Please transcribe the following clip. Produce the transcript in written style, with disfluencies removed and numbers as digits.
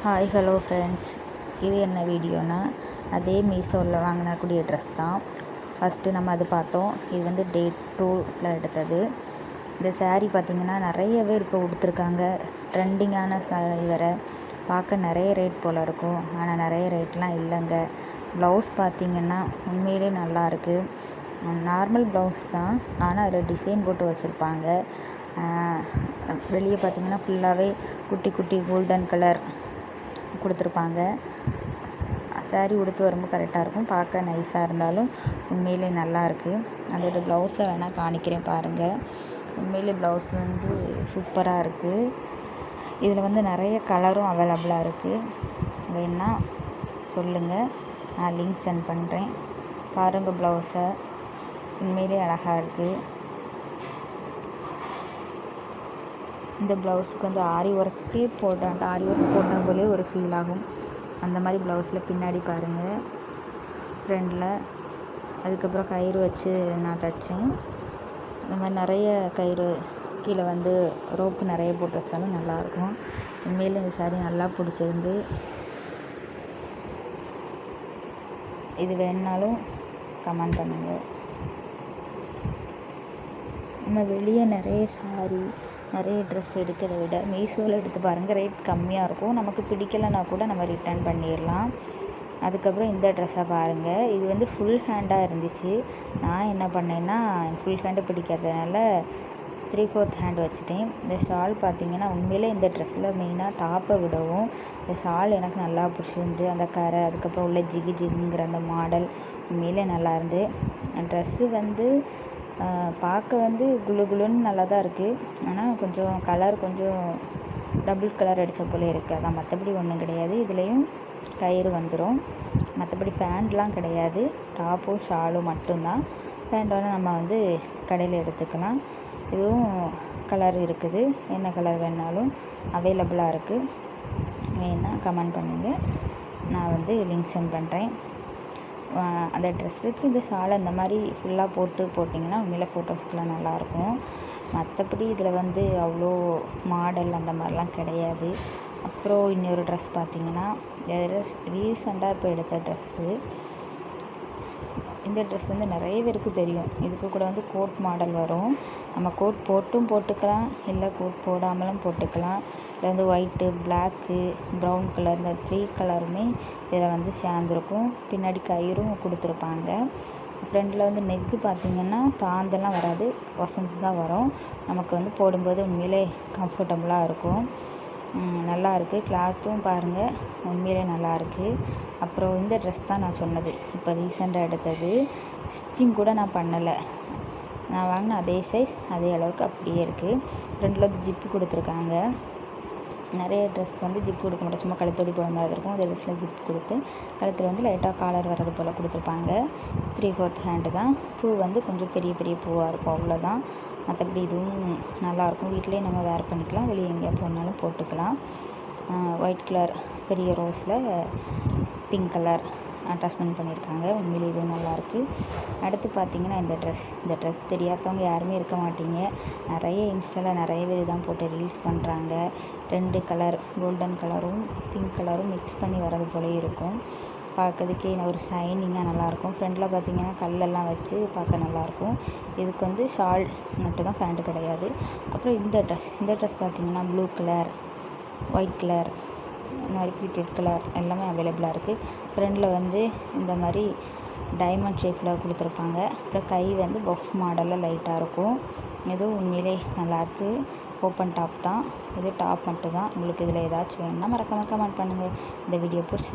Hi hello friends, இது என்ன வீடியோனா அதே மீஷோவில் வாங்கினக்கூடிய ட்ரெஸ் தான். ஃபஸ்ட்டு நம்ம அது பார்த்தோம். இது வந்து டே 2ல் எடுத்தது. இந்த சாரீ பார்த்திங்கன்னா நிறையவே இப்போ கொடுத்துருக்காங்க. ட்ரெண்டிங்கான சாரீ வேறு. பார்க்க நிறைய ரேட் போல் இருக்கும், ஆனால் நிறைய ரேட்லாம் இல்லைங்க. ப்ளவுஸ் பார்த்திங்கன்னா உண்மையிலே நல்லாயிருக்கு. நார்மல் ப்ளவுஸ் தான், ஆனால் அதில் டிசைன் போட்டு வச்சுருப்பாங்க. வெளியே பார்த்திங்கன்னா ஃபுல்லாகவே குட்டி குட்டி கோல்டன் கலர் கொடுத்துருப்பாங்க. சாரீ உடுத்து வரும்போது கரெக்டாக இருக்கும். பார்க்க நைஸாக இருந்தாலும் உண்மையிலே நல்லாயிருக்கு. அதோட ப்ளவுஸை வேணால் காணிக்கிறேன் பாருங்கள். உண்மையிலே ப்ளவுஸ் வந்து சூப்பராக இருக்குது. இதில் வந்து நிறைய கலரும் அவைலபிளாக இருக்குது. வேணால் சொல்லுங்கள், நான் லிங்க் சென்ட் பண்ணுறேன். பாருங்கள் ப்ளவுஸை, உண்மையிலே அழகாக இருக்குது. இந்த ப்ளவுஸுக்கு வந்து ஆரி ஒர்க்கே ஆரி ஒர்க் போட்டால் போலே ஒரு ஃபீல் ஆகும். அந்த மாதிரி ப்ளவுஸில் பின்னாடி பாருங்கள், ஃப்ரண்டில். அதுக்கப்புறம் கயிறு வச்சு நான் தைச்சேன். இந்த மாதிரி நிறைய கயிறு கீழே வந்து ரோப்பு நிறைய போட்டு வச்சாலும் நல்லாயிருக்கும். உண்மையில் இந்த சாரீ நல்லா பிடிச்சிருந்து. இது வேணுனாலும் கமெண்ட் பண்ணுங்கள். நம்ம வெளியே நிறைய சாரீ நிறைய ட்ரெஸ் எடுக்கிறத விட மீஷோவில் எடுத்து பாருங்கள். ரேட் கம்மியாக இருக்கும். நமக்கு பிடிக்கலைன்னா கூட நம்ம ரிட்டர்ன் பண்ணிடலாம். அதுக்கப்புறம் இந்த ட்ரெஸ்ஸை பாருங்கள். இது வந்து ஃபுல் ஹேண்டாக இருந்துச்சு. நான் என்ன பண்ணேன்னா, ஃபுல் ஹேண்டு பிடிக்காததுனால 3/4 ஹேண்ட் வச்சுட்டேன். இந்த ஷால் பார்த்திங்கன்னா உண்மையிலே இந்த ட்ரெஸ்ஸில் மெயினாக டாப்பை விடவும் இந்த ஷால் எனக்கு நல்லா பிடிச்சிருந்து. அந்த கரை, அதுக்கப்புறம் உள்ள ஜிகு ஜிகுங்கிற அந்த மாடல் உண்மையிலே நல்லா இருந்து. ட்ரெஸ்ஸு வந்து பார்க்க வந்து குளு குளுன்னு நல்லா தான் இருக்குது. ஆனால் கொஞ்சம் கலர் கொஞ்சம் டபுள் கலர் அடித்த போல இருக்குது. அதான், மற்றபடி ஒன்றும் கிடையாது. இதுலேயும் கயிறு வந்துடும். மற்றபடி ஃபேண்ட்லாம் கிடையாது. டாப்பும் ஷாலும் மட்டும்தான். ஃபேண்டோட நம்ம வந்து கடையில் எடுத்துக்கலாம். இதுவும் கலர் இருக்குது. என்ன கலர் வேணாலும் அவைலபிளாக இருக்குது. வேணால் கமெண்ட் பண்ணுங்கள், நான் வந்து லிங்க் சென்ட் பண்ணுறேன். அந்த ட்ரெஸ்ஸுக்கு இந்த ஷாலை இந்த மாதிரி ஃபுல்லாக போட்டிங்கன்னா உண்மையில ஃபோட்டோஸ்க்கெலாம் நல்லாயிருக்கும். மற்றபடி இதில் வந்து அவ்வளோ மாடல் அந்த மாதிரிலாம் கிடையாது. அப்புறம் இன்னொரு ட்ரெஸ் பார்த்திங்கன்னா ரீசெண்டாக இப்போ எடுத்த ட்ரெஸ்ஸு. இந்த ட்ரெஸ் வந்து நிறைய பேருக்கு தெரியும். இதுக்கு கூட வந்து கோட் மாடல் வரும். நம்ம கோட் போட்டும் போட்டுக்கலாம், இல்லை கோட் போடாமலும் போட்டுக்கலாம். இதில் வந்து ஒயிட்டு, பிளாக்கு, ப்ரௌன் கலர், இந்த 3 கலருமே இதில் வந்து சேர்ந்துருக்கும். பின்னாடி கயிறும் கொடுத்துருப்பாங்க. ஃப்ரண்டில் வந்து நெக்கு பார்த்திங்கன்னா தாந்தெல்லாம் வராது, வசந்து தான் வரும். நமக்கு வந்து போடும்போது உண்மையிலே கம்ஃபர்டபுளாக இருக்கும். நல்லாயிருக்கு. கிளாத்தும் பாருங்கள், உண்மையிலே நல்லாயிருக்கு. அப்புறம் இந்த ட்ரெஸ் தான் நான் சொன்னது, இப்போ ரீசெண்டாக எடுத்தது. ஸ்டிச்சிங் கூட நான் பண்ணலை. நான் வாங்கின அதே சைஸ் அதே அளவுக்கு அப்படியே இருக்குது. ஃப்ரண்டில் வந்து ஜிப்பு கொடுத்துருக்காங்க. நிறைய ட்ரெஸ்க்கு வந்து ஜிப்பு கொடுக்க மாட்டோம், சும்மா கழுத்தோடி போட மாதிரி இருக்கும். அதே ட்ரெஸ்ஸில் ஜிப்பு கொடுத்து கழுத்தில் வந்து லைட்டாக காலர் வர்றது போல் கொடுத்துருப்பாங்க. 3/4 ஹேண்டு தான். பூ வந்து கொஞ்சம் பெரிய பெரிய பூவாக இருக்கும், அவ்வளோதான். மற்றபடி இதுவும் நல்லாயிருக்கும். வீட்டிலேயே நம்ம வேர் பண்ணிக்கலாம், வெளியே எங்கேயா போனாலும் போட்டுக்கலாம். ஒயிட் கலர் பெரிய ரோஸில் பிங்க் கலர் அட்டாச்மெண்ட் பண்ணியிருக்காங்க. உண்மையிலே இதுவும் நல்லாயிருக்கு. அடுத்து பார்த்திங்கன்னா இந்த ட்ரெஸ் தெரியாதவங்க யாருமே இருக்க மாட்டீங்க. நிறைய இன்ஸ்டாவில் நிறைய பேர் தான் போட்டு ரீல்ஸ் பண்ணுறாங்க. 2 கலர், கோல்டன் கலரும் பிங்க் கலரும் மிக்ஸ் பண்ணி வர்றது போல இருக்கும். பார்க்கறதுக்கே ஒரு ஷைனிங்காக நல்லாயிருக்கும். ஃப்ரண்டில் பார்த்திங்கன்னா கல்லெல்லாம் வச்சு பார்க்க நல்லாயிருக்கும். இதுக்கு வந்து ஷால் மட்டும் தான், ஃபேண்ட்டு கிடையாது. அப்புறம் இந்த ட்ரெஸ் பார்த்திங்கன்னா ப்ளூ கலர், ஒயிட் கலர், இந்த மாதிரி பீட்ரூட் கலர் எல்லாமே அவைலபிளாக இருக்குது. ஃப்ரண்டில் வந்து இந்த மாதிரி டைமண்ட் ஷேப்பில் கொடுத்துருப்பாங்க. அப்புறம் கை வந்து பஃப் மாடலில் லைட்டாக இருக்கும். இதுவும் உண்மையிலே நல்லாயிருக்கு. ஓப்பன் டாப் தான் இது, டாப் மட்டும் தான். உங்களுக்கு இதில் ஏதாச்சும் வேணும்னா மறக்காமல் கமெண்ட் பண்ணுங்கள். இந்த வீடியோ பிடிச்சி